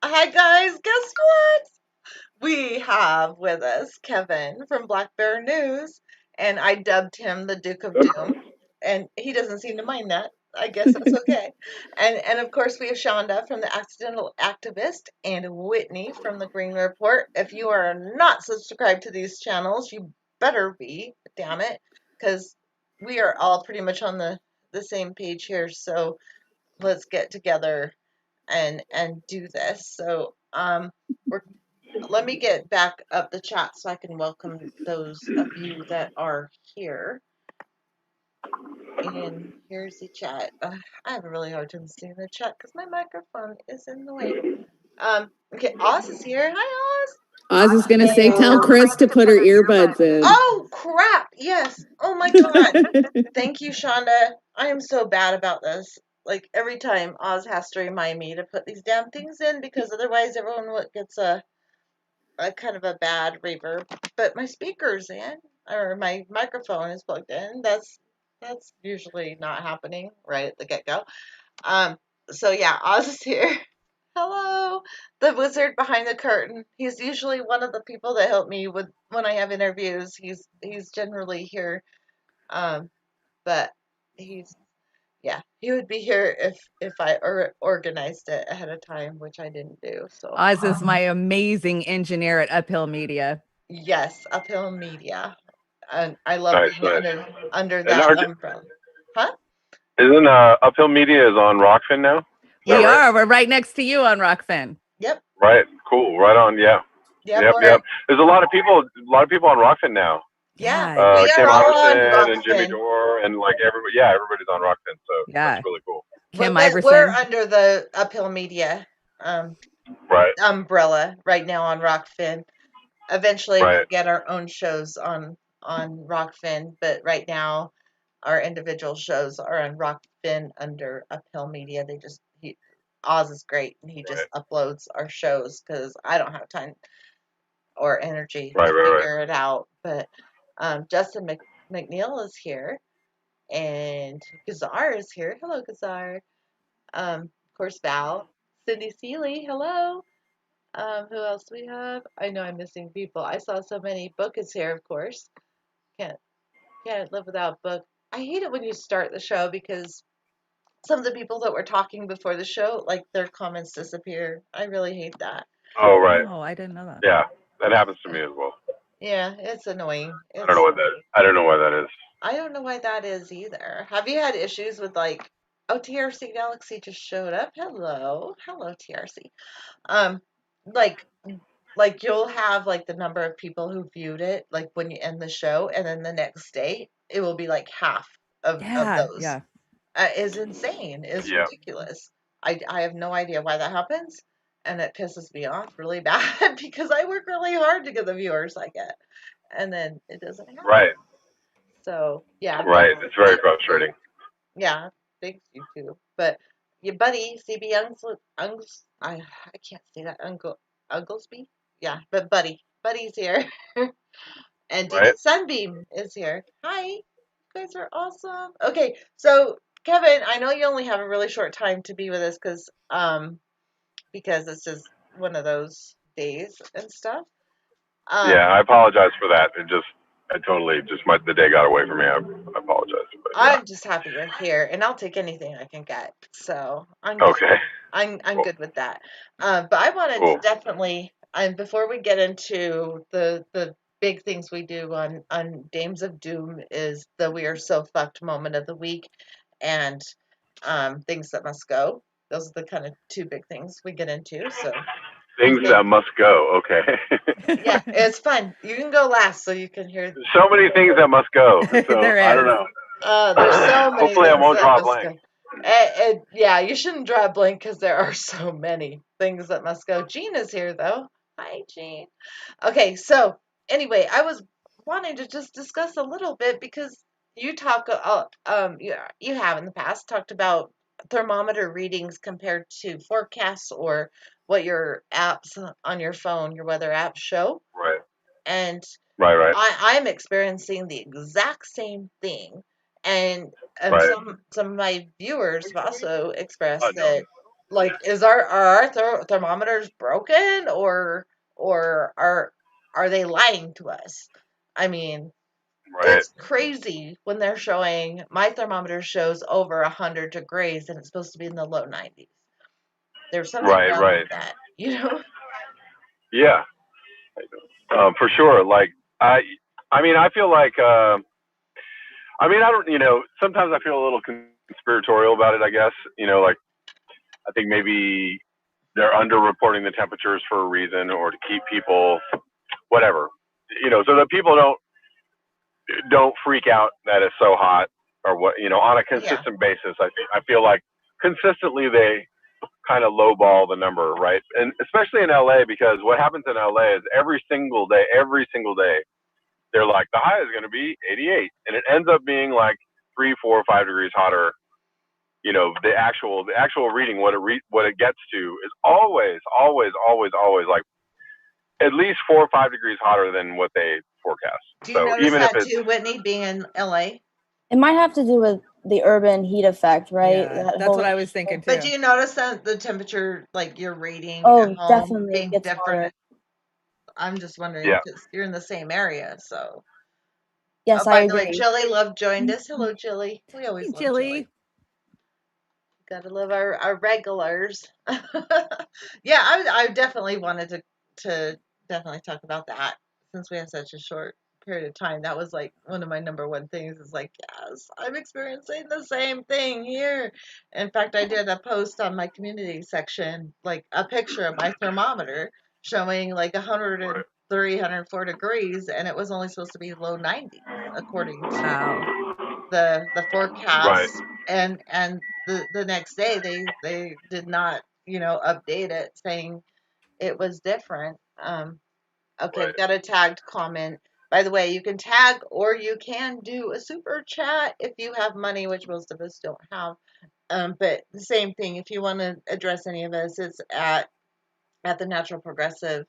Hi guys, guess what? We have with us Kevin from Black Bear News, and I dubbed him the Duke of Doom, and he doesn't seem to mind that. I guess that's okay. And of course we have Shonda from the Accidental Activist and Whitney from the Green Report. If you are not subscribed to these channels, you better be, damn it, because we are all pretty much on the same page here. So let's get together and do this. So we're let me get back up the chat so I can welcome those of you that are here. And here's the chat. I have a really hard time seeing the chat because my microphone is in the way. Okay, Oz is here. Hi, Oz. Oz is going to say, tell Chris to put her earbuds in. Oh, crap. Yes. Oh, my God. Thank you, Shonda. I am so bad about this. Like, every time Oz has to remind me to put these damn things in because otherwise everyone gets a kind of a bad reverb. But my speaker's in, or my microphone is plugged in. That's usually not happening right at the get-go. So yeah, Oz is here. Hello, the wizard behind the curtain. He's usually one of the people that help me with when I have interviews. He's generally here, but he's yeah, he would be here if I organized it ahead of time, which I didn't do. So Oz is my amazing engineer at Uphill Media. yes, Uphill Media, and I love being under And that umbrella. Huh? Isn't Uphill Media is on Rockfin now? We right? are. We're right next to you on Rockfin. Yep. Right. Cool. Right on. Yeah. Yep. There's a lot of people on Rockfin now. Yeah. We Kim are all on Iverson and Jimmy Rockfin. Dore and like everybody. Yeah, everybody's on Rockfin. So Yeah. that's really cool. Kim But Iverson. we're under the Uphill Media right. umbrella right now on Rockfin. Eventually Right. we'll get our own shows on Rockfin, but right now our individual shows are on Rockfin under Uphill Media. Oz is great, and he just uploads our shows because I don't have time or energy to figure it out. But Justin McNeil is here, and Gazar is here. Hello, Gazar. Of course, Val, Cindy Seeley. Hello. Who else do we have? I know I'm missing people. I saw so many. Book is here, of course. Can't live without Book. I hate it when you start the show because some of the people that were talking before the show, like their comments disappear. I really hate that. Oh, right. Oh, I didn't know that. Yeah, that happens to me as well. Yeah, it's annoying. I don't know what that. I don't know why that is. I don't know why that is either. Have you had issues with like, oh, TRC Galaxy just showed up. Hello, TRC. Like you'll have like the number of people who viewed it like when you end the show, and then the next day it will be like half of those. Yeah. Is insane. Is ridiculous. I have no idea why that happens, and it pisses me off really bad because I work really hard to get the viewers I get, and then it doesn't happen. Right. So yeah. Right. It's very frustrating. Yeah. Thanks, you too. But your buddy CB I can't say that Unglesby. Yeah, but Buddy's here. And Dina Sunbeam is here. Hi. You guys are awesome. Okay, so Kevin, I know you only have a really short time to be with us because this is one of those days and stuff. Yeah, I apologize for that. I totally the day got away from me. I apologize. But, yeah. I'm just happy you're here, and I'll take anything I can get. So I'm good. Okay. I'm good with that. But I wanted to definitely, and before we get into the big things we do on Dames of Doom, is the We Are So Fucked moment of the week, and things that must go. Those are the kind of two big things we get into. So things that must go. Okay. Yeah, it's fun. You can go last, so you can hear. So many things that must go. So there is. I don't know. There's so many. Hopefully, I won't draw a blank. Yeah, you shouldn't draw a blank because there are so many things that must go. Jean is here, though. Hi, Jean. Okay, so anyway, I was wanting to just discuss a little bit because you you have in the past talked about thermometer readings compared to forecasts or what your apps on your phone, your weather apps show. Right. And right. I'm experiencing the exact same thing. And some of my viewers have also expressed that like, are our thermometers broken, or are they lying to us? I mean, Right. it's crazy when they're showing, my thermometer shows over 100 degrees and it's supposed to be in the low 90s. There's something Right. wrong with Right. that, you know? Yeah. For sure. Like I mean, I feel like I mean, I don't. Sometimes I feel a little conspiratorial about it. I guess like I think maybe they're underreporting the temperatures for a reason, or to keep people, whatever, so that people don't freak out that it's so hot, or what, on a Yeah. consistent basis. I feel like consistently they kind of lowball the number, right? And especially in LA, because what happens in LA is every single day, they're like, the high is going to be 88, and it ends up being like 3, 4, 5 degrees hotter. The actual reading, what it gets to is always like at least 4 or 5 degrees hotter than what they forecast. Do you So notice even if that it's too, Whitney, being in LA? It might have to do with the urban heat effect, right? Yeah, That that's whole what I was thinking But too. do you notice that the temperature, like you're reading at Oh, home, definitely it being gets hotter. different? I'm just wondering yeah, because you're in the same area. So, Yes, I by the way, agree. Chili Love joined us. Hello, Chili. We Hey, always love Chili. Jilly. Gotta love our regulars. Yeah, I definitely wanted to definitely talk about that since we have such a short period of time. That was like one of my number one things is like, yes, I'm experiencing the same thing here. In fact, I did a post on my community section, like a picture of my thermometer showing like right, 103, 104 degrees, and it was only supposed to be low 90s according to Wow. the right, forecast, and the next day they did not, update it saying it was different. Okay, right, I've got a tagged comment. By the way, you can tag or you can do a super chat if you have money, which most of us don't have. But the same thing, if you want to address any of us, it's at the Natural Progressive,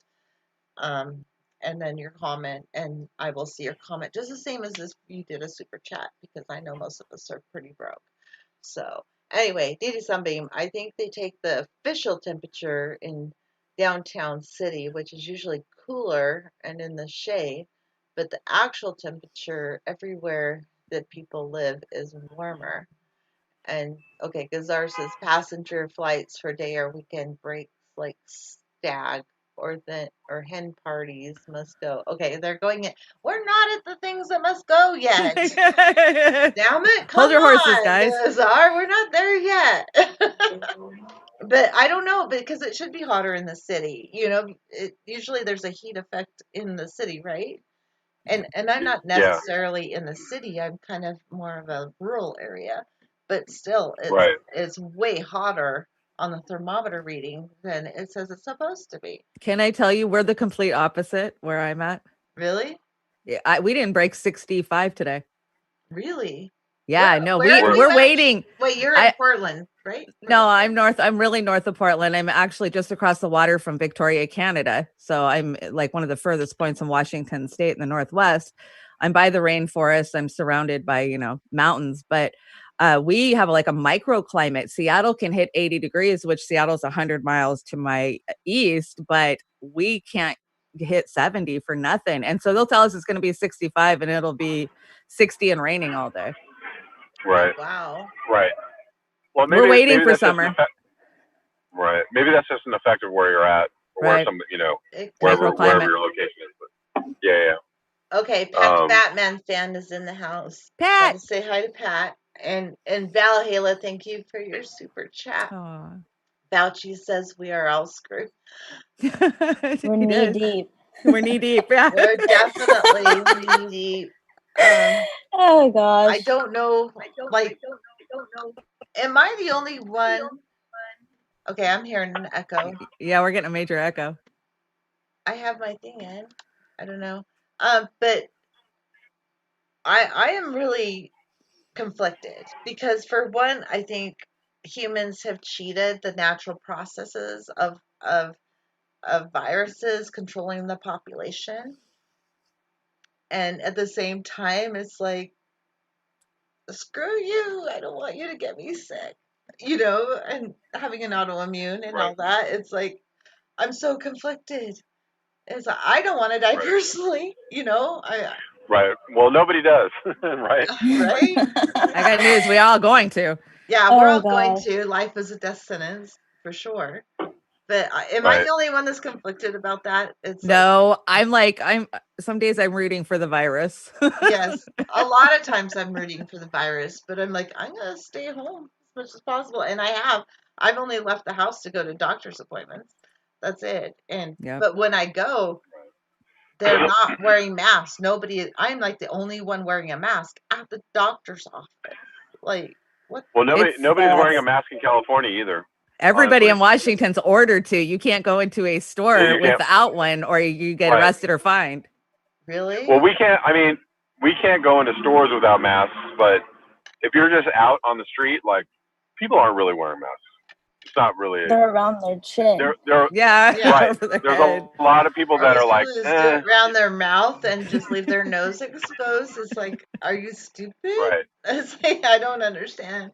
um, and then your comment, and I will see your comment just the same as if you did a super chat because I know most of us are pretty broke. So anyway, Didi Sunbeam, I think they take the official temperature in downtown city, which is usually cooler and in the shade, but the actual temperature everywhere that people live is warmer. And okay, Gazar says passenger flights for day or weekend breaks like stag or hen parties must go. Okay, they're going in. We're not at the things that must go yet. Damn it, Hold come your horses, on, guys. Gazar, we're not there yet. But I don't know because it should be hotter in the city. Usually there's a heat effect in the city, right? And I'm not yeah, necessarily in the city. I'm kind of more of a rural area, but still, it's right. it's way hotter on the thermometer reading than it says it's supposed to be. Can I tell you we're the complete opposite where I'm at? Really, Yeah, we didn't break 65 today. really. Where Yeah, no, where are Where, you we're at? waiting. Wait, you're in I Portland, right? No, I'm really north of Portland. I'm actually just across the water from Victoria, Canada. So I'm like one of the furthest points in Washington state in the Northwest. I'm by the rainforest. I'm surrounded by, mountains, but we have like a microclimate. Seattle can hit 80 degrees, which Seattle's 100 miles to my east, but we can't hit 70 for nothing. And so they'll tell us it's going to be 65 and it'll be 60 and raining all day. Oh right, wow. right. Well, We're waiting maybe for that's just an summer, effect. Right. Maybe that's just an effect of where you're at, or where right? It could wherever Microclimate. your location is. But yeah, Okay, yeah. Pat the Batman fan is in the house. Got Pat. to say hi to Pat. And Valhalla, thank you for your super chat. Aw. Fauci says we are all screwed. We're He knee does. deep. We're knee deep. Yeah. We're definitely knee deep. Oh I gosh. don't know. Like, am I the only one? Okay, I'm hearing an echo. Yeah, we're getting a major echo. I have my thing in. I don't know. But I am really conflicted because for one, I think humans have cheated the natural processes of viruses controlling the population. And at the same time, it's like, screw you. I don't want you to get me sick. and having an autoimmune and all that. It's like I'm so conflicted. It's like, I don't want to die Right. personally, Right. Well, nobody does, right? right? I got news. We all going to. Yeah, we're Oh all going gosh. to. Life is a death sentence for sure. But am I Right. the only one that's conflicted about that? It's like, No, I'm some days I'm rooting for the virus. yes, a lot of times I'm rooting for the virus, but I'm like, I'm gonna stay home as much as possible, and I have. I've only left the house to go to doctor's appointments. That's it. Yeah. But when I go, they're not wearing masks. Nobody. I'm like the only one wearing a mask at the doctor's office. Like, what? Well, It's nobody's wearing a That's mask in California either. everybody Honestly, in Washington's ordered to. You can't go into a yeah, store you can't. without one or you get Right. arrested or fined. Really? Well, we can't. I mean, we can't go into stores without masks. But if you're just out on the street, like people aren't really wearing masks. It's not really. they're around their chin. They're Yeah, Yeah. right. over their There's head. a lot of people All that these are people like, just do it around their mouth and just leave their nose exposed. It's like, are you stupid? right, It's like, I don't understand.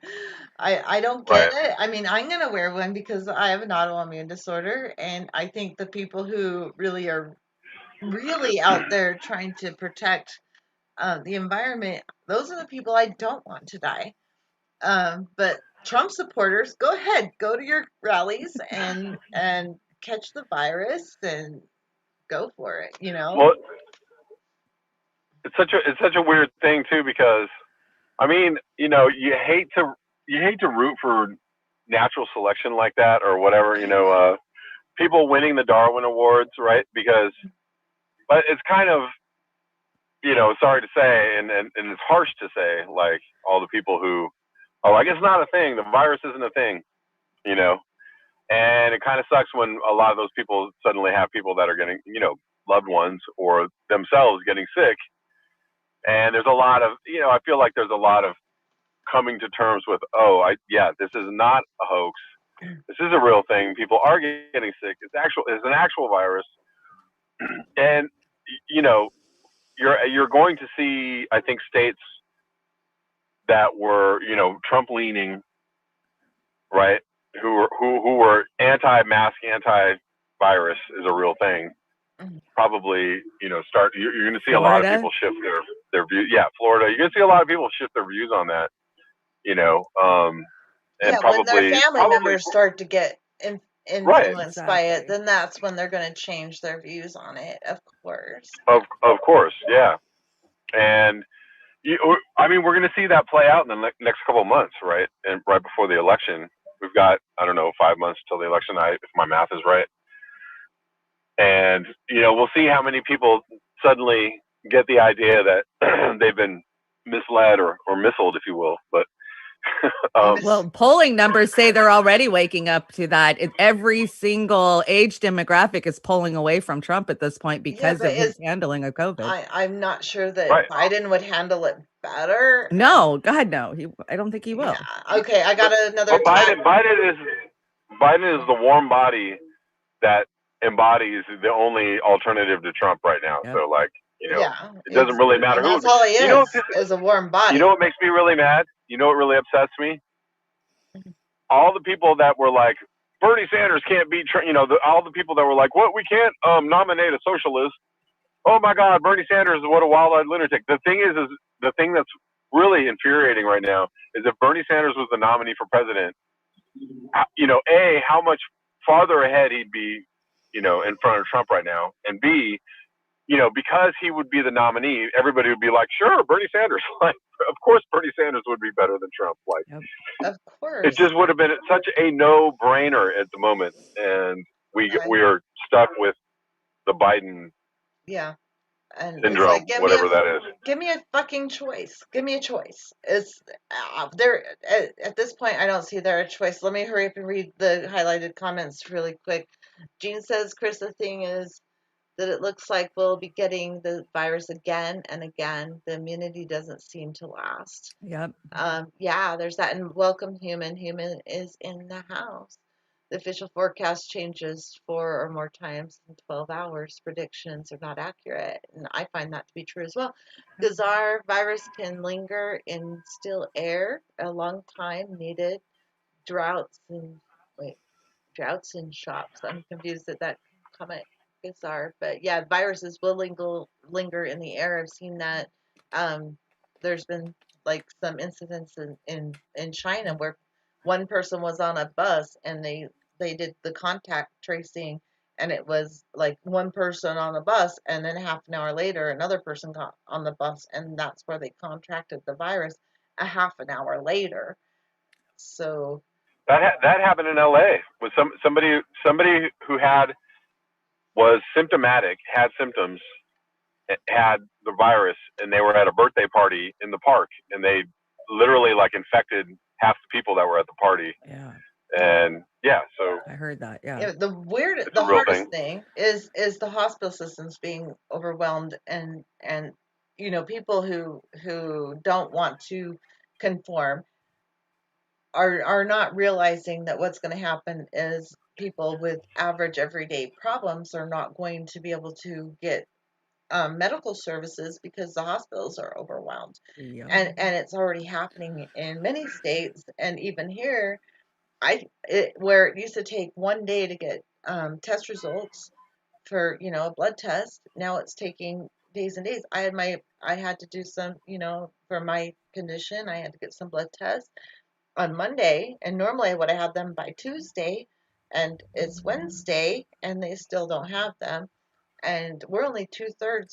I don't get right, it. I mean, I'm gonna wear one because I have an autoimmune disorder, and I think the people who really are really out there trying to protect the environment, those are the people I don't want to die. But Trump supporters, go ahead, go to your rallies and catch the virus and go for it. Well, it's such a weird thing too because I mean, you hate to root for natural selection like that or whatever, people winning the Darwin Awards, right? Because but it's kind of, sorry to say and it's harsh to say, like all the people who oh, I guess not a thing, the virus isn't a thing, you know. And it kind of sucks when a lot of those people suddenly have people that are getting, loved ones or themselves getting sick. And there's a lot of, I feel like there's a lot of coming to terms with, yeah, this is not a hoax. This is a real thing. People are getting sick. It's an actual virus. And, you know, you're going to see, I think, states that were, Trump leaning, right? Who were anti-mask, anti-virus is a real thing. Probably, start. You're going to see a lot of Florida? people shift their views. Yeah, Florida. You're going to see a lot of people shift their views on that. And Yeah, when their family members start to get right. influenced by it, Exactly. then that's when they're going to change their views on it, of course. Of course, yeah. And I mean, we're going to see that play out in the next couple of months, right? And right before the election, we've got, I don't know, 5 months till the election, if my math is right. And we'll see how many people suddenly get the idea that they've been misled or missiled, if you will. But Well, polling numbers say they're already waking up to that. Every single age demographic is pulling away from Trump at this point because but of his handling of COVID. I'm not sure that Right. Biden would handle it better. No, God, no. I don't think he will. Yeah. Okay, I got another But tab. Biden is the warm body that embodies the only alternative to Trump right now. Yep. So, like, Yeah, it doesn't really matter and who. that's all he You is a warm body. You know what makes me really mad? You know what really upsets me? All the people that were like, Bernie Sanders can't beat Trump. All the people that were like, what? We can't nominate a socialist. Oh my God, Bernie Sanders is what a wild-eyed lunatic. The thing is the thing that's really infuriating right now is if Bernie Sanders was the nominee for president, how much farther ahead he'd be, in front of Trump right now, and B, because he would be the nominee, everybody would be like, sure, Bernie Sanders. Like, of course, Bernie Sanders would be better than Trump. Like, of course, it just would have been such a no-brainer at the moment, and we are stuck with the Biden and syndrome, it's like, whatever that is. Give me a fucking choice. Give me a choice. It's there at this point. I don't see there a choice. Let me hurry up and read the highlighted comments really quick. Jean says, Chris, the thing is that it looks like we'll be getting the virus again and again. The immunity doesn't seem to last. Yep. Yeah, there's that. And welcome, human. Human is in the house. The official forecast changes 4 or more times in 12 hours. Predictions are not accurate. And I find that to be true as well. Because our virus can linger in still air a long time, needed droughts and wait, droughts in shops. I'm confused at that comment. Bizarre, but yeah, viruses will linger in the air. I've seen that. Um, there's been like some incidents in China where one person was on a bus and they did the contact tracing, and it was like one person on the bus, and then half an hour later another person got on the bus, and that's where they contracted the virus a half an hour later. So That happened in L.A. with somebody who was symptomatic, had symptoms, had the virus, and they were at a birthday party in the park, and they literally like infected half the people that were at the party. Yeah, And yeah, so I heard that. Yeah. yeah, it's the a real hardest thing. thing is the hospital systems being overwhelmed, and people who don't want to conform are not realizing that what's going to happen is people with average everyday problems are not going to be able to get medical services because the hospitals are overwhelmed, Yeah. and it's already happening in many states, and even here where it used to take 1 day to get test results for a blood test. Now it's taking days and days. I had to do some, for my condition, I had to get some blood tests on Monday, and normally I would have had them by Tuesday, and it's Wednesday, and they still don't have them, and we're only 2/3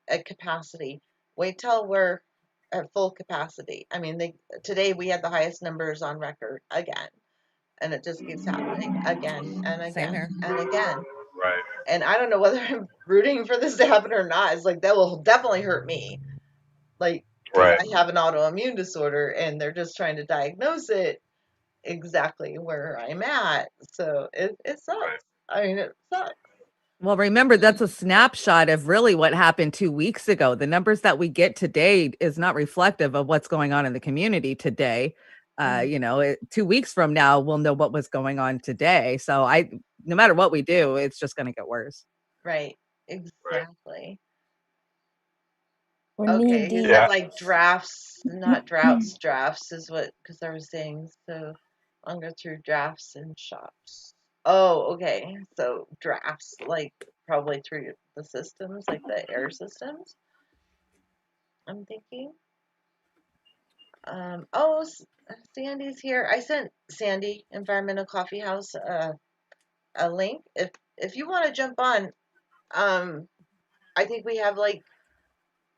at capacity. Wait till we're at full capacity. I mean, today we had the highest numbers on record again, and it just keeps happening again and Same again here. and again. Right. And I don't know whether I'm rooting for this to happen or not. It's like that will definitely hurt me, like because Right. I have an autoimmune disorder, and they're just trying to diagnose it exactly where I'm at. So it sucks. Right. I mean, it sucks. Well, remember, that's a snapshot of really what happened 2 weeks ago. The numbers that we get today is not reflective of what's going on in the community today. Mhm. 2 weeks from now, we'll know what was going on today. So no matter what we do, it's just going to get worse. Right. Right. Exactly. We're knee Okay, he deep. said Yeah. like drafts, not droughts. Drafts is what, because I was saying, so I'll go through drafts and shops. Oh, okay. So drafts, like probably through the systems, like the air systems, I'm thinking. Oh, Sandy's here. I sent Sandy, Environmental Coffee House, a link. If you want to jump on, um, I think we have like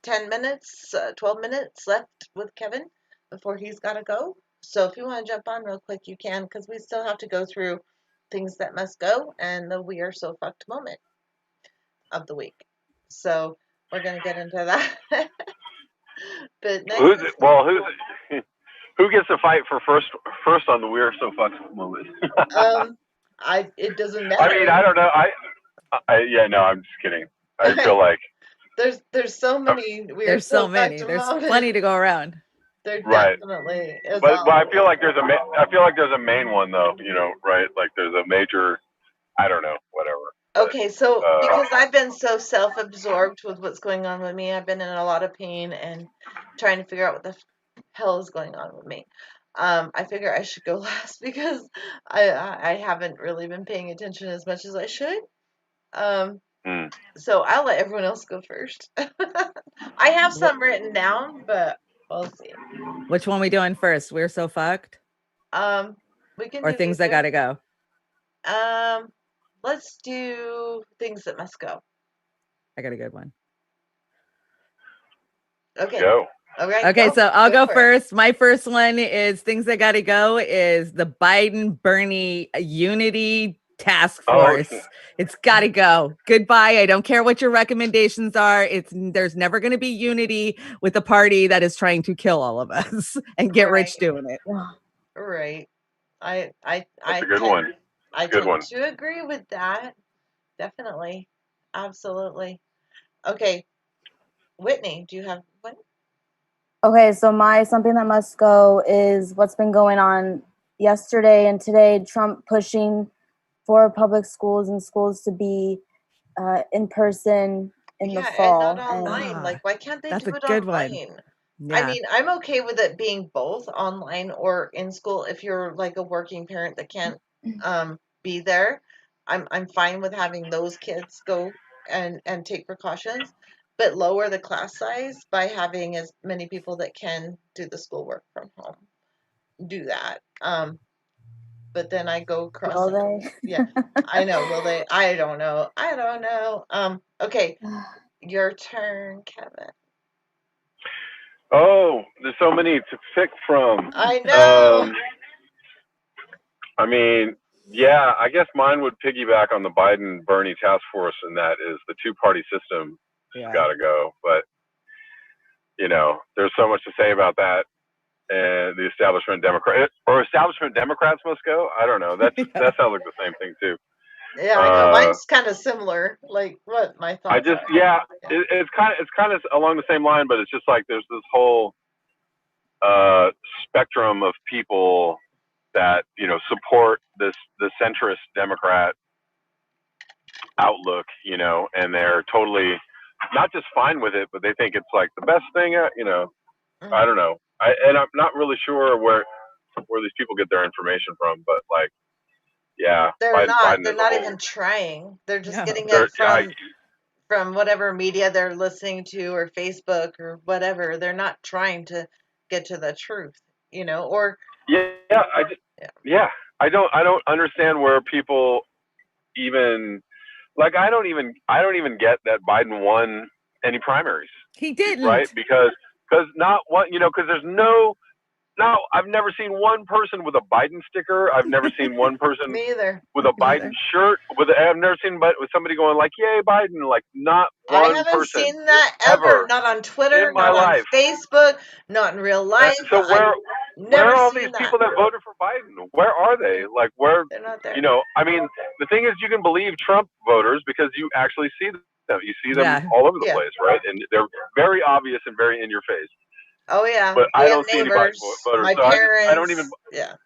10 minutes, 12 minutes left with Kevin before he's got to go. So if you want to jump on real quick, you can, because we still have to go through things that must go and the we are so fucked moment of the week. So we're going to get into that. But next Who's is, who gets to fight for first on the we're so fucked moment? it doesn't I mean, I matter. don't know. Yeah, no, I'm just kidding. I feel like There's so many we are There's so so fucked many. There's moments. plenty to go around. There right. definitely is But I all. feel like there's a main one though, right? Like there's a major, I don't know, whatever. But Okay, so because I've been so self-absorbed with what's going on with me, I've been in a lot of pain and trying to figure out what the hell is going on with me. I figure I should go last because I haven't really been paying attention as much as I should. Um, mm, so I'll let everyone else go first. I have some written down, but we'll see. Which one we doing first? We're so fucked, Um, we can or do things that either. gotta go? Let's do things that must go. I got a good one. Okay. go. All right. Okay, so I'll go for it. first. My first one is things that got to go is the Biden Bernie Unity Task Force. Oh, It's got to go. Goodbye. I don't care what your recommendations are. There's never going to be unity with a party that is trying to kill all of us and get rich Right. doing it. Right. I that's a good one. I Good tend one. to agree with that. Definitely. Absolutely. Okay. Whitney, do you have one? Okay, so my something that must go is what's been going on yesterday and today. Trump pushing for public schools and schools to be in person in the Yeah, and not fall. And online. Like, why can't they That's do a it good one. online? I Yeah. mean, I'm okay with it being both online or in school. If you're like a working parent that can't be there, I'm fine with having those kids go and take precautions, but lower the class size by having as many people that can do the schoolwork from home. Do that. But then I go across. Will they? Yeah, I know. Will they? I don't know. I don't know. Okay, your turn, Kevin. Oh, there's so many to pick from. I know. I mean, yeah, I guess mine would piggyback on the Biden Bernie task force, and that is the two-party system has got to go. But there's so much to say about that, and the establishment Democrats must go. I don't know. That sounds like the same thing too. Yeah, I know. Mine's kind of similar. Like what my thoughts are. Yeah, it's kind of along the same line, but it's just like there's this whole spectrum of people that support the centrist Democrat outlook, and they're totally not just fine with it, but they think it's like the best thing. I don't know. I'm not really sure where these people get their information from, but like, yeah, they're not. Biden They're is not a whole, even trying. They're just No. getting it from whatever media they're listening to or Facebook or whatever. They're not trying to get to the truth, or I don't understand where people even like I don't even get that Biden won any primaries. He didn't. Right? Because not one, because there's I've never seen one person with a Biden sticker. I've never seen one person me either with a Biden shirt. I've never seen with somebody going like, "Yay, Biden!" Like not one I haven't person seen that ever. Not on Twitter, in my not life. on Facebook, not in real life. So where are all these people that voted for Biden? Where are they? Like where? They're not there. I mean, the thing is, you can believe Trump voters because you actually see them. You see them all over the place, right? And they're very obvious and very in your face. Oh yeah, but I don't see any Biden voters. My so parents. I don't even. Yeah.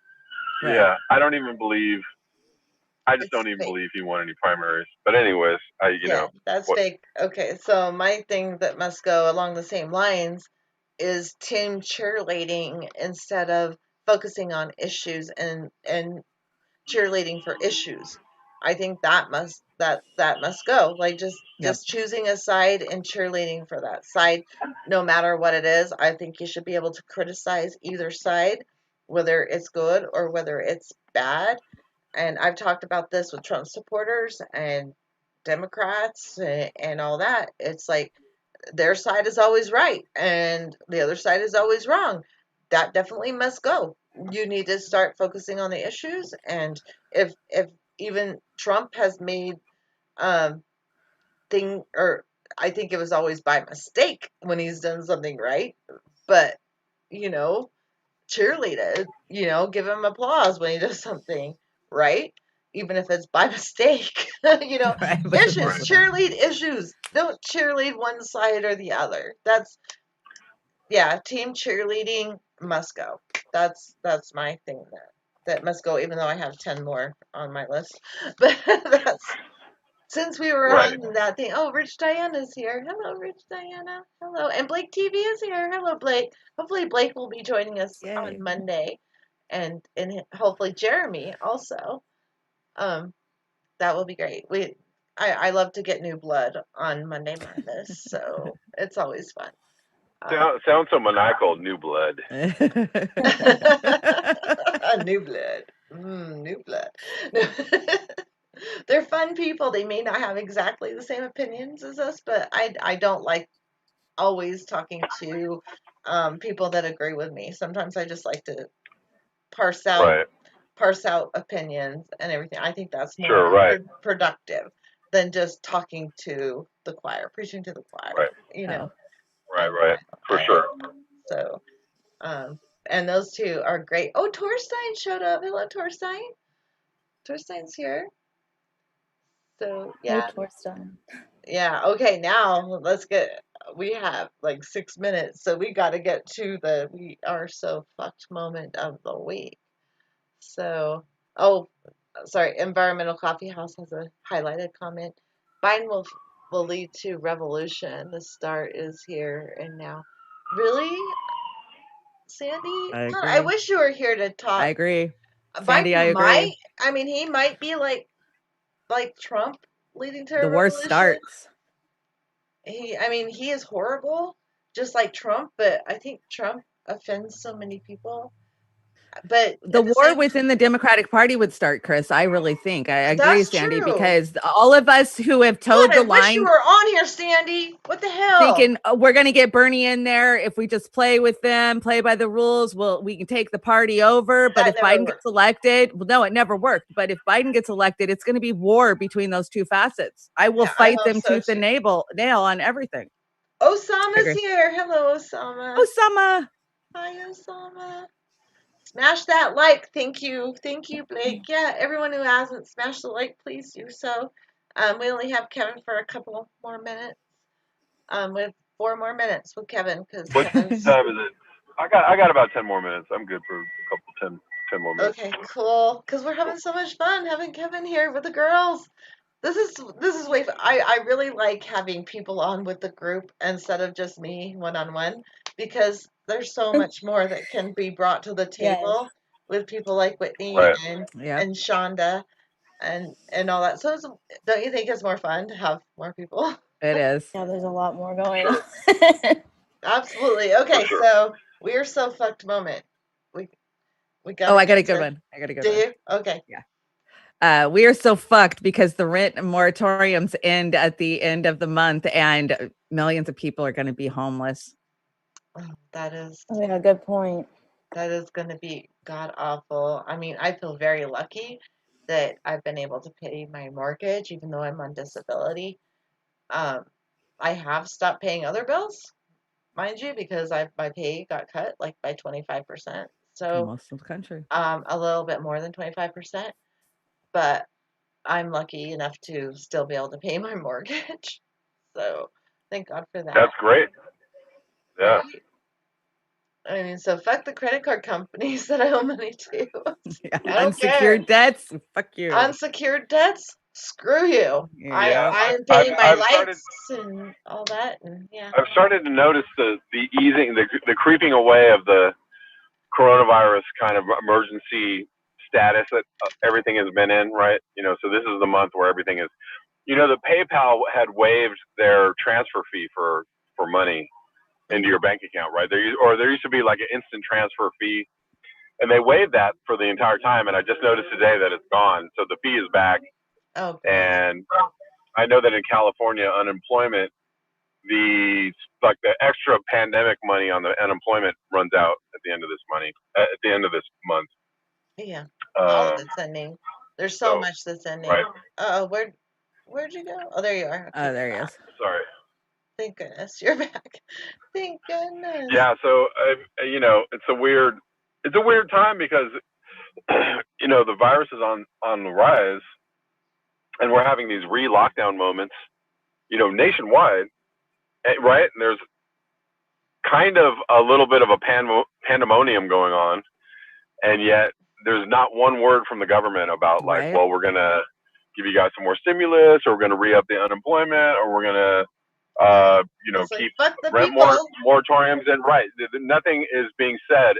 Right. Yeah, I don't even believe. I just don't even believe he won any primaries. But anyways, that's fake. Okay, so my thing that must go along the same lines is team cheerleading instead of focusing on issues and cheerleading for issues. I think that must go. Like just choosing a side and cheerleading for that side, no matter what it is. I think you should be able to criticize either side, whether it's good or whether it's bad. And I've talked about this with Trump supporters and Democrats and all that. It's like their side is always right and the other side is always wrong. That definitely must go. You need to start focusing on the issues. And if even Trump has made or I think it was always by mistake when he's done something right, but cheerlead it, give him applause when he does something right, even if it's by mistake. Issues, cheerlead issues. Don't cheerlead one side or the other. Team cheerleading must go. That's my thing that must go, even though I have 10 more on my list. But that's since we were on that thing. Oh, Rich Diana's here. Hello, Rich Diana. Hello. And Blake TV is here. Hello, Blake. Hopefully Blake will be joining us on Monday. And hopefully Jeremy also. That will be great. I love to get new blood on Monday Madness, so it's always fun. Sounds so maniacal. New blood. New blood. New blood. They're fun people. They may not have exactly the same opinions as us, but I don't like always talking to people that agree with me. Sometimes I just like to parse out opinions and everything. I think that's more productive than just talking to the choir, preaching to the choir. Right. For sure. So, and those two are great. Oh, Torstein showed up. Hello, Torstein. Torstein's here. So yeah. Hey, Torstein. Yeah. Okay. Now let's get. We have like 6 minutes, so we got to get to the "we are so fucked" moment of the week. So, sorry. Environmental Coffee House has a highlighted comment. Biden will lead to revolution. The start is here and now. Really, Sandy? I God, I agree. wish you were here to I talk. agree. Biden Sandy, I agree. might. I mean, he might be like Trump leading to a The war revolution. starts. I mean, he is horrible, just like Trump. But I think Trump offends so many people. But The at the war same, within the Democratic Party would start, Chris. I really think. I agree, that's Sandy, true. because all of us who have God, towed I the wish you line were on here, Sandy. What the hell? thinking we're going to get Bernie in there if we just play with them, play by the rules, we can take the party over. But That if never Biden gets elected, well, no, it never worked. But if Biden gets elected, it's going to be war between those two facets. I will Yeah, I fight hope them so tooth and nail on everything. Osama's Agree. here. Hello, Osama. Osama. Hi, Osama. Smash that like. Thank you, Blake. Yeah, everyone who hasn't smashed the like, please do so. We only have Kevin for a couple more minutes. We have 4 more minutes with Kevin because What Kevin's time is it? I got about 10 more minutes. I'm good for a couple 10 more minutes. okay. Cool, because we're having so much fun having Kevin here with the girls. This is way fun. I really like having people on with the group instead of just me one-on-one because there's so much more that can be brought to the Yes. table with people like Whitney Right. Yep. and Shonda and all that. So don't you think it's more fun to have more people? It is. Yeah, there's a lot more going on. Absolutely. Okay, sure. so we're so fucked moment. We got. Oh, I got a good one. Do you? Okay. We are so fucked because the rent moratoriums end at the end of the month and millions of people are going to be homeless. Oh, that is Oh, yeah, good point. going to be god awful. I mean, I feel very lucky that I've been able to pay my mortgage even though I'm on disability. I have stopped paying other bills, mind you, because my pay got cut like by 25%. So Most of the country. a little bit more than 25%, but I'm lucky enough to still be able to pay my mortgage. So thank God for that. That's great. Yeah. Right? I mean, so fuck the credit card companies that I owe money to. Yeah. I don't Unsecured debts. Fuck you. Unsecured debts? Screw you. Yeah. I am paying my I've lights and all that, and yeah. I've started to notice the easing, the creeping away of the coronavirus kind of emergency status that everything has been in, right? So this is the month where everything is, the PayPal had waived their transfer fee for money into your bank account, right? There used to be like an instant transfer fee, and they waived that for the entire time. And I just noticed today that it's gone, so the fee is back. Oh, And I know that in California, unemployment, the extra pandemic money on the unemployment runs out at the end of this month. yeah. All of Um, it's ending. There's so much that's ending. right. Oh, where'd you go? Oh, there you are. Okay. Oh, there he is. Sorry. Thank goodness you're back. Thank goodness. Yeah. So it's a weird time because the virus is on the rise, and we're having these re-lockdown moments, nationwide, right? And there's kind of a little bit of a pandemonium going on, and yet there's not one word from the government about like, Right. well, we're gonna give you guys some more stimulus, or we're gonna re-up the unemployment, or we're gonna keep fuck the rent people. moratoriums. And right, nothing is being said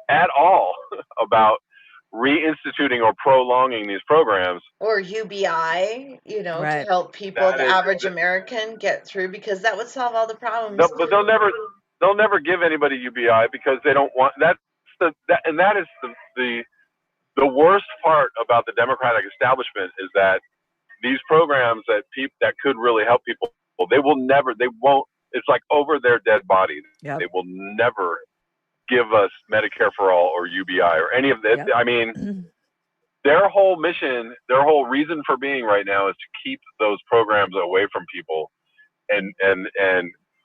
at all about reinstituting or prolonging these programs. Or UBI, Right. to help people, the average American, get through, because that would solve all the problems. But they'll never give anybody UBI because they don't want that is the worst part about the Democratic establishment is that these programs that could really help people, they won't. It's like over their dead bodies. Yep. They will never give us Medicare for all or UBI or any of that. Yep. I mean, their whole mission, their whole reason for being right now is to keep those programs away from people, and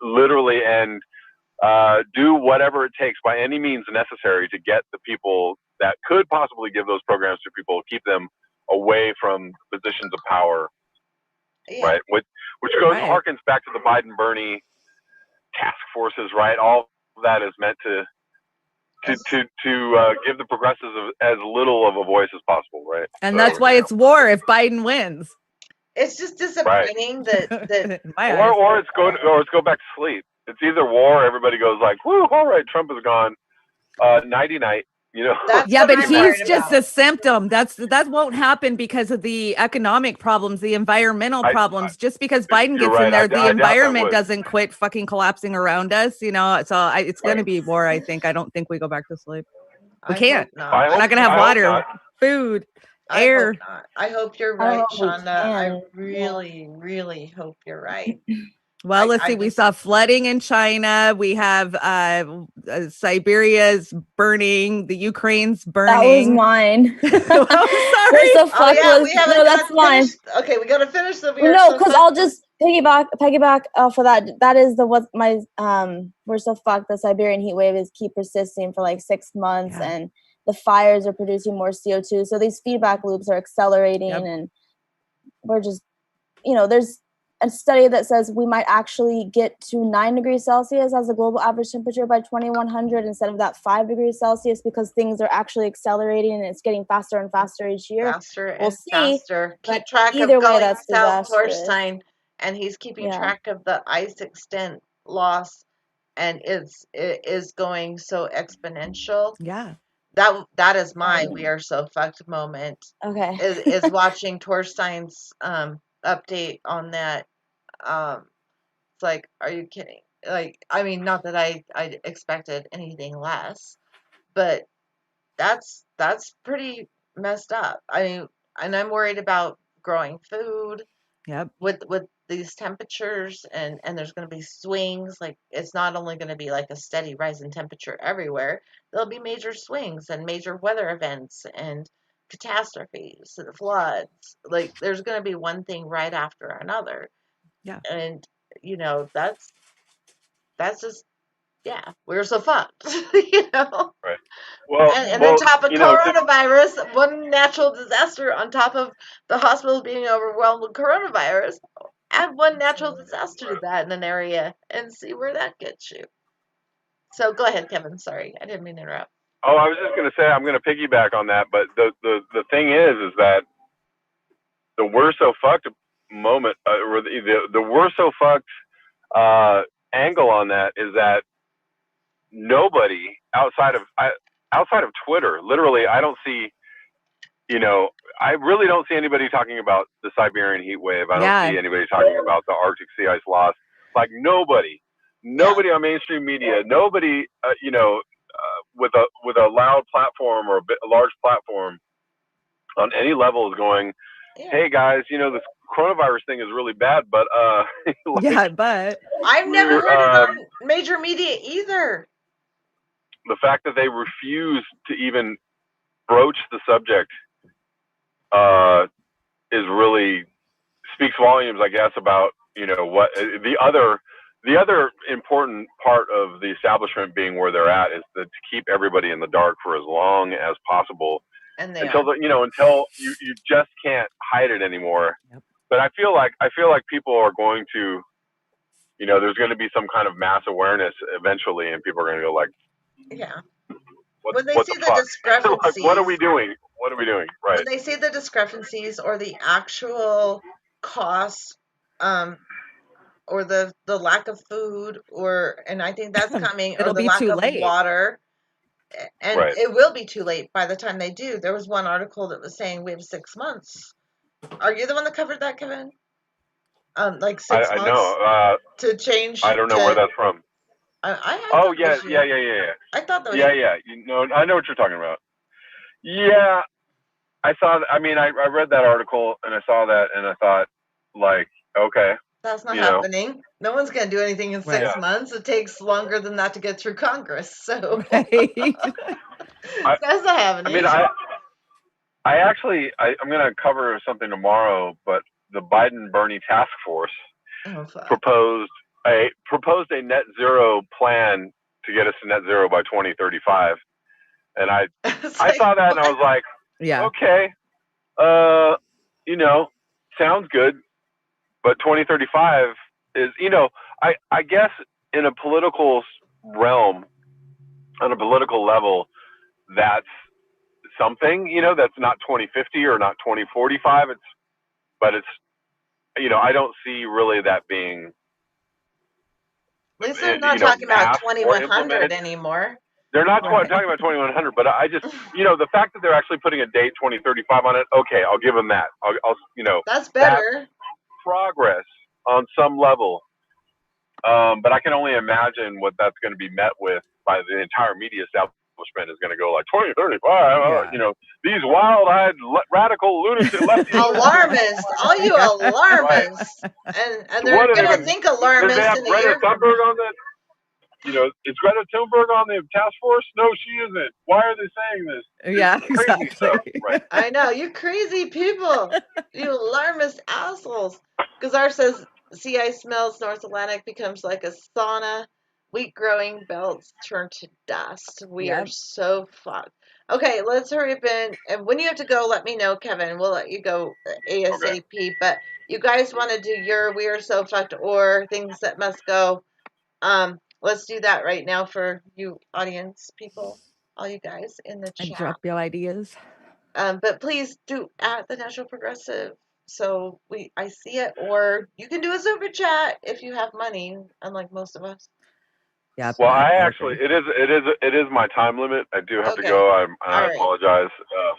literally do whatever it takes by any means necessary to get the people that could possibly give those programs to people, keep them away from positions of power, right? Which harkens back to the Biden-Bernie task forces, right? All of that is meant to give the progressives as little of a voice as possible, right? And that's why it's war if Biden wins. It's just disappointing that or it's go back to sleep. It's either war, or everybody goes like, "Woo, all right, Trump is gone. Nighty night." You know. That's Yeah, what but I'm he's worried just about. a symptom. That won't happen because of the economic problems, the environmental problems. Just because Biden You're gets in right. there, the I doubt that environment would. doesn't quit fucking collapsing around us. So it's going to be war. I think. I don't think we go back to sleep. We I can't. hope not. I We're not going to have hope water, not. food, I air. hope not. I hope you're I don't right, know if we Shonda. I can. really, really hope you're right. Well, let's I see. We just- saw flooding in China. We have Siberia's burning. The Ukraine's That was burning. mine. Oh, sorry. We're so Oh fucked yeah, was, we haven't no, that's gotten mine. finished. Okay, we gotta finish the weird. No, because I'll just piggyback for that. That is what my we're so fucked. The Siberian heat wave is keep persisting for like 6 months, Yeah. and the fires are producing more CO2. So these feedback loops are accelerating, Yep. and we're just, there's a study that says we might actually get to 9 degrees Celsius as a global average temperature by 2100 instead of that 5 degrees Celsius, because things are actually accelerating and it's getting faster and faster each year. faster We'll and see, faster. but Keep track of either way, going that's south disastrous. Torstein, and he's keeping Yeah. track of the ice extent loss, and it is going so exponential. Yeah. That is my we are so fucked moment. Okay. Is watching Torstein's update on that. It's like, are you kidding? Like, I mean, not that I expected anything less, but that's pretty messed up. I mean, and I'm worried about growing food Yep. with these temperatures, and there's going to be swings. Like, it's not only going to be like a steady rise in temperature everywhere. There'll be major swings and major weather events and catastrophes and floods. Like, there's going to be one thing right after another. Yeah. And that's just, yeah, we're so fucked. you know. Right. Well, And on top of you know, coronavirus, one natural disaster on top of the hospitals being overwhelmed with coronavirus, add one natural disaster to that in an area and see where that gets you. So go ahead, Kevin. Sorry, I didn't mean to interrupt. I was just going to say I'm going to piggyback on that, but the thing is that the we're so fucked moment, or the we're so fucked angle on that is that nobody outside of Twitter, literally, I don't see, I really don't see anybody talking about the Siberian heat wave. I don't see anybody talking about the Arctic sea ice loss. Like nobody on mainstream media, nobody, with a loud platform or a large platform on any level is going, hey guys, this coronavirus thing is really bad, but like, yeah, but I've never heard it on major media either. The fact that they refuse to even broach the subject is really speaks volumes, I guess, about what the other important part of the establishment being where they're at is to keep everybody in the dark for as long as possible, and until until you just can't hide it anymore. Yep. But I feel like people are going to, there's going to be some kind of mass awareness eventually, and people are going to go like, yeah. When they see the discrepancies, like, what are we doing? What are we doing? Right. When they see the discrepancies or the actual costs, or the lack of food, and I think that's coming, or it'll the be lack too of late. water, and Right. it will be too late by the time they do. There was one article that was saying we have 6 months. Are you the one that covered that, Kevin? Like 6 months I know. to change. I don't know where that's from. I Yeah. I thought that was Yeah. I know what you're talking about. Yeah, I saw. I mean, I read that article and I saw that and I thought, like, okay, That's not happening. No one's going to do anything in 6 months. It takes longer than that to get through Congress. So Right. that's not happening. I mean, I'm going to cover something tomorrow, but the Biden-Bernie task force proposed a net zero plan to get us to net zero by 2035, and I saw that and I was like, yeah, okay, sounds good, but 2035 is, I guess in a political realm, on a political level, that's something, that's not 2050 or not 2045. But it's, I don't see really that being At least they're not talking about 2100 anymore. They're not talking about 2100, but I just, the fact that they're actually putting a date 2035 on it, okay, I'll give them that. I'll that's better. That's progress on some level. But I can only imagine what that's going to be met with by the entire media establishment is going to go like 2035. These wild-eyed radical lunatic alarmists, all you alarmists, and they're going to think alarmists in a year. Thunberg on that? Is Greta Thunberg on the task force? No, she isn't. Why are they saying this? Yeah, exactly. Stuff. Right. I know, you crazy people, you alarmist assholes. Gazar says, sea ice melts, North Atlantic becomes like a sauna, wheat growing belts turn to dust. We are so fucked. Okay, let's hurry up and when you have to go, let me know, Kevin. We'll let you go ASAP. Okay. But you guys want to do your we are so fucked or things that must go. Let's do that right now for you audience people, all you guys in the chat. And drop your ideas. But please do at the National Progressive so I see it, or you can do a super chat if you have money, unlike most of us. Yeah. Well, I actually, it is my time limit. I do have to go. I apologize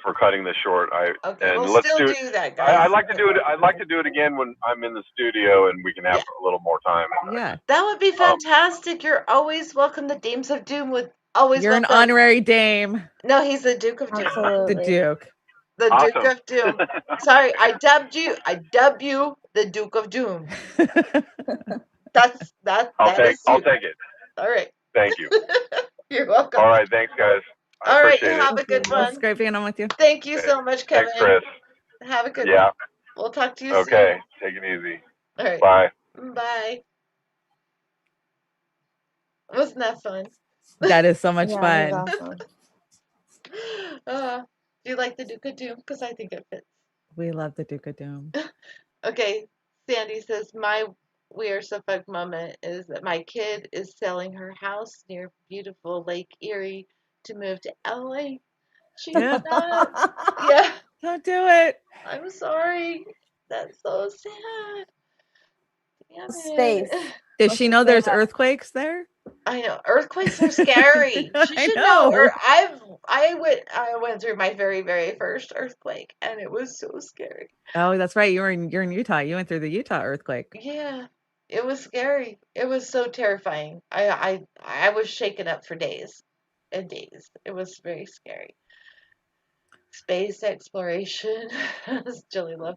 for cutting this short. We'll still do that, guys. I'd like to do it. I'd like to do it again when I'm in the studio and we can have a little more time. Yeah, that would be fantastic. You're always welcome. The Dames of Doom would always. You're welcome. An honorary dame. No, he's the Duke of Doom. Absolutely. The Duke. The awesome. Duke of Doom. Sorry, I dub you the Duke of Doom. I'll take it. All right. Thank you. You're welcome. All right, thanks, guys. All right, you have a good one. It's great being on with you. Thank you so much, Kevin. Thanks, Chris. Have a good one. We'll talk to you soon. Okay, take it easy. All right. Bye. Bye. Wasn't that fun? That is so much fun. Awesome. Do you like the Duke of Doom? Because I think it fits. We love the Duke of Doom. Okay, Sandy says, my we are so fucked moment is that my kid is selling her house near beautiful Lake Erie to move to LA. She's not. Yeah. Don't do it. I'm sorry. That's so sad. Damn Space. Does she know there's earthquakes there? I know earthquakes are scary. She should know. I went through my very, very first earthquake, and it was so scary. Oh, that's right. You're in Utah. You went through the Utah earthquake. Yeah, it was scary. It was so terrifying. I was shaken up for days and days. It was very scary. Space exploration. Jilly Love.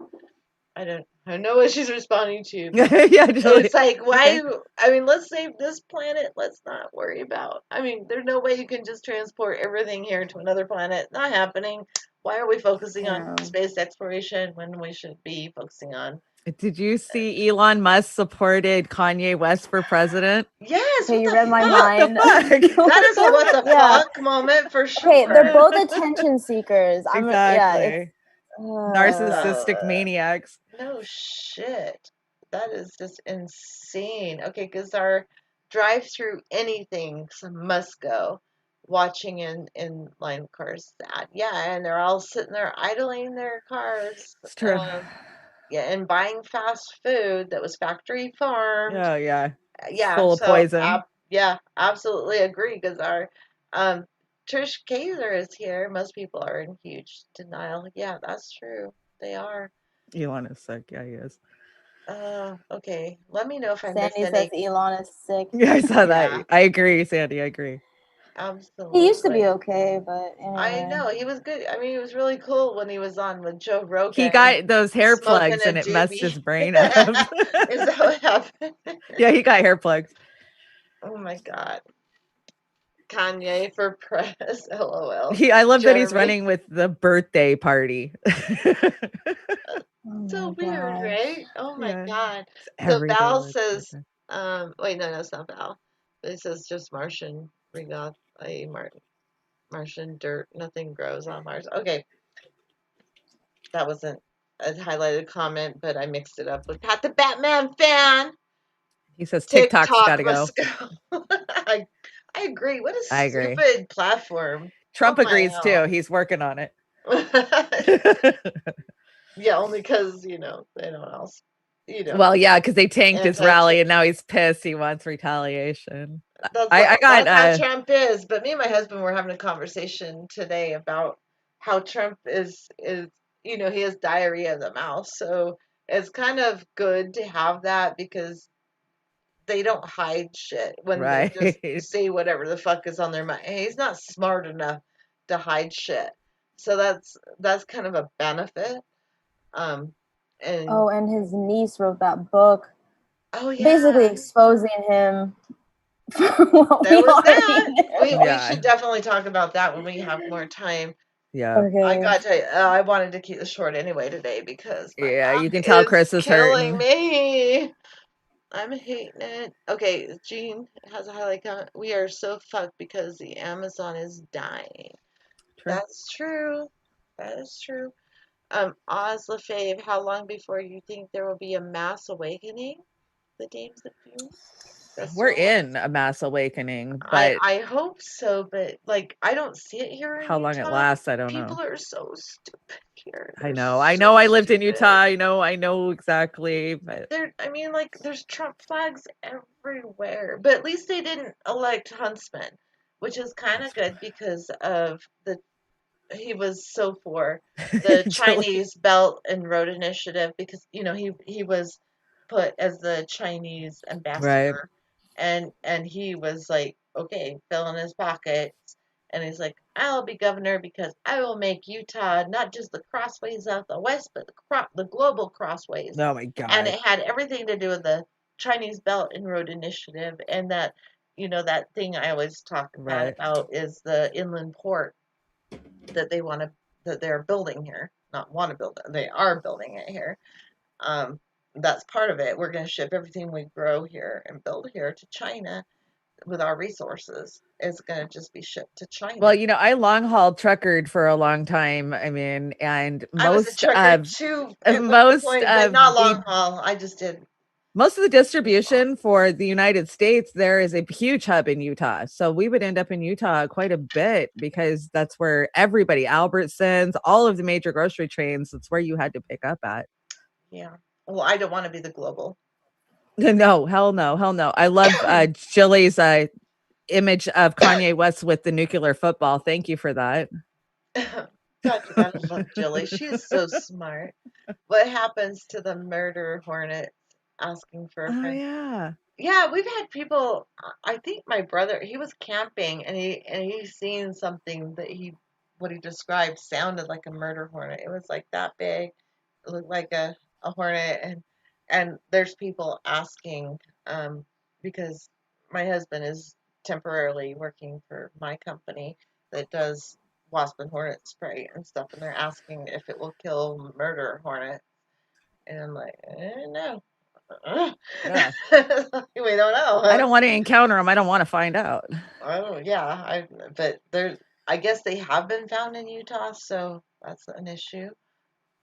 I don't know what she's responding to. Yeah, it's like, why? Okay. I mean, let's save this planet. Let's not worry about. I mean, there's no way you can just transport everything here to another planet. Not happening. Why are we focusing on space exploration when we should be focusing on? Did you see Elon Musk supported Kanye West for president? Yes. Okay, you read my mind. That is a what the fuck moment for sure. Okay, they're both attention seekers. Exactly. Narcissistic maniacs. No shit. That is just insane. Okay, because our drive through anything must go. Watching in line cars, sad. Yeah, and they're all sitting there idling their cars. It's true. Yeah, and buying fast food that was factory farmed. Oh yeah. Yeah. Full of poison. Yeah, absolutely agree. Because our Trish Kaiser is here. Most people are in huge denial. Yeah, that's true. They are. Elon is sick. Yeah, he is. Okay. Let me know if I missed anything. Sandy says Elon is sick. Yeah, I saw that. I agree, Sandy. I agree. Absolutely. He used to be okay, but anyway. I know he was good. I mean, he was really cool when he was on with Joe Rogan. He got those hair plugs and it messed his brain up. Is that what happened? Yeah, he got hair plugs. Oh my god. Kanye for press. LOL. I love that he's running with the birthday party. So weird, right? Oh my god. So Val says, wait, no, it's not Val. It says just Martian. We got a Martian dirt. Nothing grows on Mars. Okay. That wasn't a highlighted comment, but I mixed it up with Pat the Batman fan. He says TikTok's gotta go. I agree. What a stupid platform. Trump agrees too. He's working on it. Yeah, only because, they don't else. you know. Well, yeah, because they tanked his rally and Anti-Trump. now he's pissed. He wants retaliation. That's I got that's how Trump is. But me and my husband were having a conversation today about how Trump is he has diarrhea of the mouth. So it's kind of good to have that because they don't hide shit when they just right. say whatever the fuck is on their mind. He's not smart enough to hide shit. So that's kind of a benefit. Um and Oh, and his niece wrote that book, oh basically yeah. exposing him for what There we was already that. knew. We Yeah. should definitely talk about that when we have more time. Yeah. I Okay. gotta tell you, I wanted to keep this short anyway today because my Yeah. You back can tell is Chris is killing hurting. me. I'm hating it. Okay, Jean has a highlight comment. We are so fucked because the Amazon is dying. True. That's true. That is true. Oz LaFave, how long before you think there will be a mass awakening? The Dames of Doom? That's We're still in a mass awakening, I but I hope so, but like I don't see it here in how long it Utah. lasts, I don't know. People are so stupid here. I They're know. so I lived in stupid. Utah. I know exactly. But I mean, like there's Trump flags everywhere, but at least they didn't elect Huntsman, which is kind of good because of he was so for the Jilly- Chinese Belt and Road Initiative because he was put as the Chinese right. ambassador and he was like okay filling his pockets and he's like I'll be governor because I will make Utah not just the crossways out the west but the global crossways Oh my and god. it had everything to do with the Chinese Belt and Road Initiative and that that thing I always talk bad Right. about is the inland port that they're building here. Not want to build it, they are building it here. Um, that's part of it. We're going to ship everything we grow here and build here to China with our resources. It's going to just be shipped to China. Well, I long haul truckered for a long time. I mean, and I was a most trucker of too at one most point, but of not the long haul. I just did. most of the distribution for the United States, there is a huge hub in Utah. So we would end up in Utah quite a bit because that's where everybody, Albertsons, all of the major grocery chains, that's where you had to pick up at. Yeah. Well, I don't want to be the global. No, hell no, hell no. I love Jilly's image of Kanye West with the nuclear football. Thank you for that. God, you gotta love Jilly. She is so smart. What happens to the murder hornet asking for a Oh friend? yeah. Yeah, we've had people. I think my brother, he was camping and he seen something that what he described sounded like a murder hornet. It was like that big. It looked like a hornet and there's people asking because my husband is temporarily working for my company that does wasp and hornet spray and stuff and they're asking if it will kill murder hornet and I'm like, no. Yeah. We don't know. I don't want to encounter them. I don't want to find out. Oh yeah, but I guess they have been found in Utah, so that's an issue.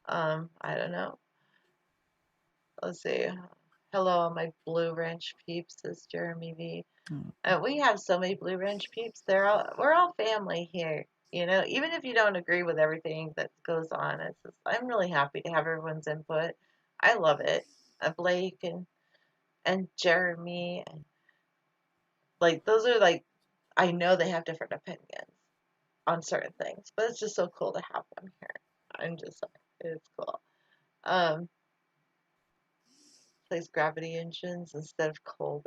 I don't know. Let's see. Hello, my Blue Ranch peeps, says Jeremy V. We have so many Blue Ranch peeps. We're all family here. Even if you don't agree with everything that goes on, I'm really happy to have everyone's input. I love it. Blake and Jeremy and like those are like I know they have different opinions on certain things, but it's just so cool to have them here. I'm just like it's cool. Um, Place gravity engines instead of coal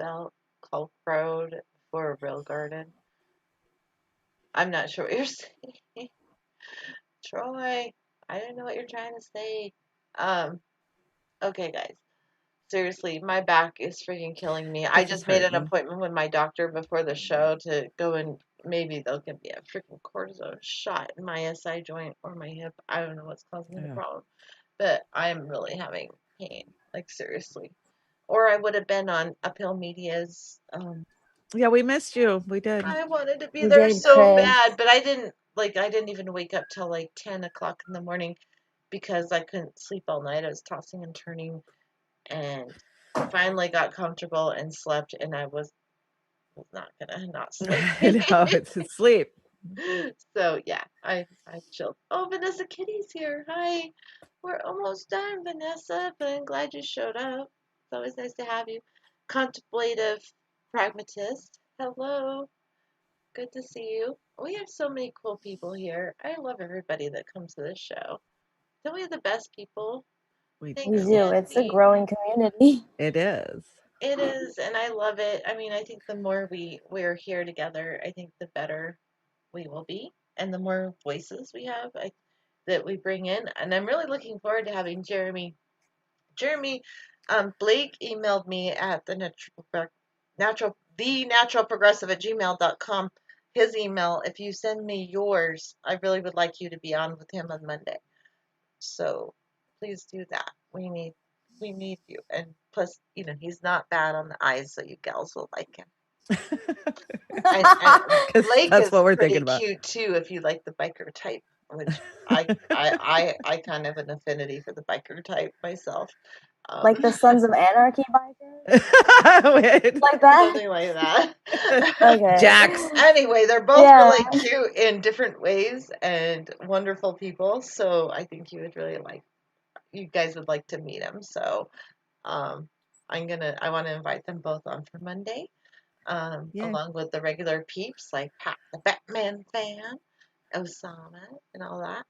road for a real garden. I'm not sure what you're saying, Troy. I don't know what you're trying to say. Um, okay, guys. Seriously, my back is freaking killing me. I Chris is just made an hurting. appointment with my doctor before the show to go and maybe they'll give me a freaking cortisone shot in my SI joint or my hip. I don't know what's causing the Yeah. problem, but I'm really having pain, like seriously. Or I would have been on Uphill Media's. Yeah, we missed you. We did. I wanted to be We there did, so Chris. bad, but I didn't. Like, I didn't even wake up till like 10 o'clock in the morning because I couldn't sleep all night. I was tossing and turning and finally got comfortable and slept and I was not gonna not sleep. No, it's sleep. So yeah, I chilled. Oh, Vanessa Kitty's here. Hi. We're almost done, Vanessa, but I'm glad you showed up. It's always nice to have you. Contemplative pragmatist. Hello. Good to see you. We have so many cool people here. I love everybody that comes to this show. Don't we have the best people? We We Thanks, do. It's a Nancy. growing community. It is. It is, and I love it. I mean, I think the more we're here together, I think the better we will be, and the more voices we have that we bring in. And I'm really looking forward to having Jeremy. Blake emailed me at the natural progressive at gmail.com. His email. If you send me yours, I really would like you to be on with him on Monday. So please do that. We need you. And plus, he's not bad on the eyes, so you gals will like him. And 'Cause Blake that's is what we're pretty thinking about. cute too, if you like the biker type, which I kind of have an affinity for the biker type myself. Like the Sons of Anarchy bikers? Wait. Like that? Something like that. Okay. Jax. Anyway, they're both Yeah. really cute in different ways and wonderful people. So I think you guys would like to meet them. So I want to invite them both on for Monday, Yay. along with the regular peeps like Pat the Batman fan, Osama, and all that.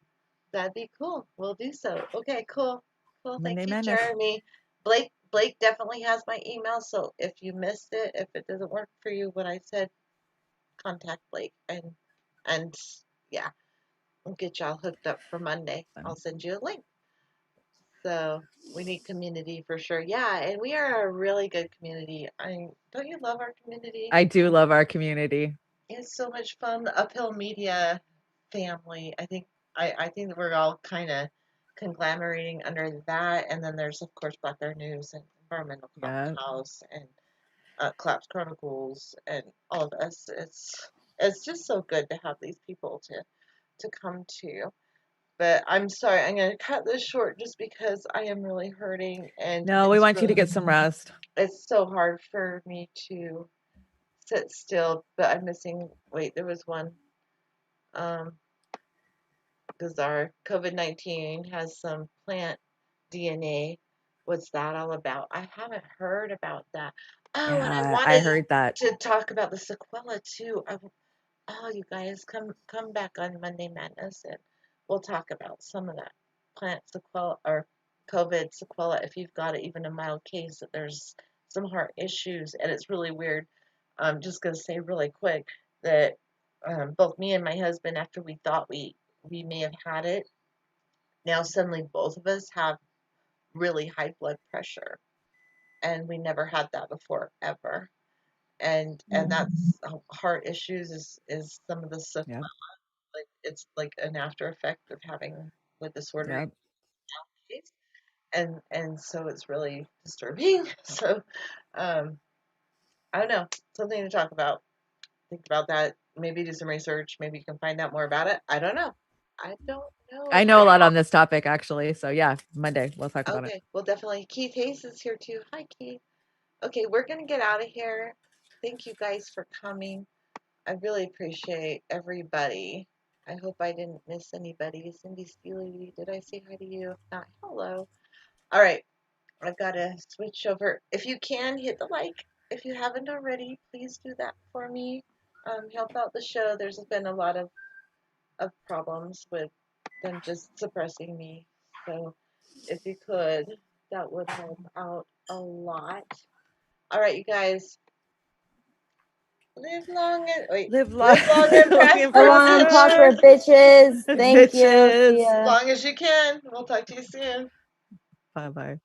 That'd be cool. We'll do so. Okay, cool. Cool. Thank Monday you, Madness. Jeremy. Blake definitely has my email, so if you missed it, if it doesn't work for you, what I said, contact Blake and yeah, we'll get y'all hooked up for Monday. I'll send you a link. So we need community for sure. Yeah, and we are a really good community. Don't you love our community? I do love our community. It's so much fun. The Uphill Media family. I think that we're all kind of conglomerating under that, and then there's of course Black Bear News and Environmental Yeah. House and Collapse Chronicles and all of us. It's just so good to have these people to come to. But I'm sorry, I'm going to cut this short just because I am really hurting and No, we want you to get some rest. it's so hard for me to sit still, but I'm missing. Wait, there was one. Because our COVID-19 has some plant DNA. What's that all about? I haven't heard about that. Oh, and I Yeah, I wanted heard that. to talk about the sequela too. You guys come back on Monday Madness and we'll talk about some of that plant sequela or COVID sequela if you've got even a mild case that there's some heart issues and it's really weird. I'm just gonna say really quick that both me and my husband, after we thought we may have had it, now suddenly both of us have really high blood pressure, and we never had that before ever. And that's heart issues is some of the stuff. Yeah. Like it's like an after effect of having the disorder Yeah. nowadays. And so it's really disturbing. So I don't know, something to talk about. Think about that. Maybe do some research. Maybe you can find out more about it. I don't know. I don't know. I know a lot on this topic actually. So yeah, Monday we'll talk about it. Okay, well, definitely. Keith Hayes is here too. Hi, Keith. Okay, we're going to get out of here. Thank you guys for coming. I really appreciate everybody. I hope I didn't miss anybody. Cindy Steely, did I say hi to you? If not, hello. All right, I've got to switch over. If you can, hit the like. If you haven't already, please do that for me. Help out the show. There's been a lot of problems with them just suppressing me. So if you could, that would help out a lot. All right, you guys. Live long and wait. Live long, Live long and long prosper. Long and prosper, bitches. Thank you. Bitches. See ya. As long as you can. We'll talk to you soon. Bye bye.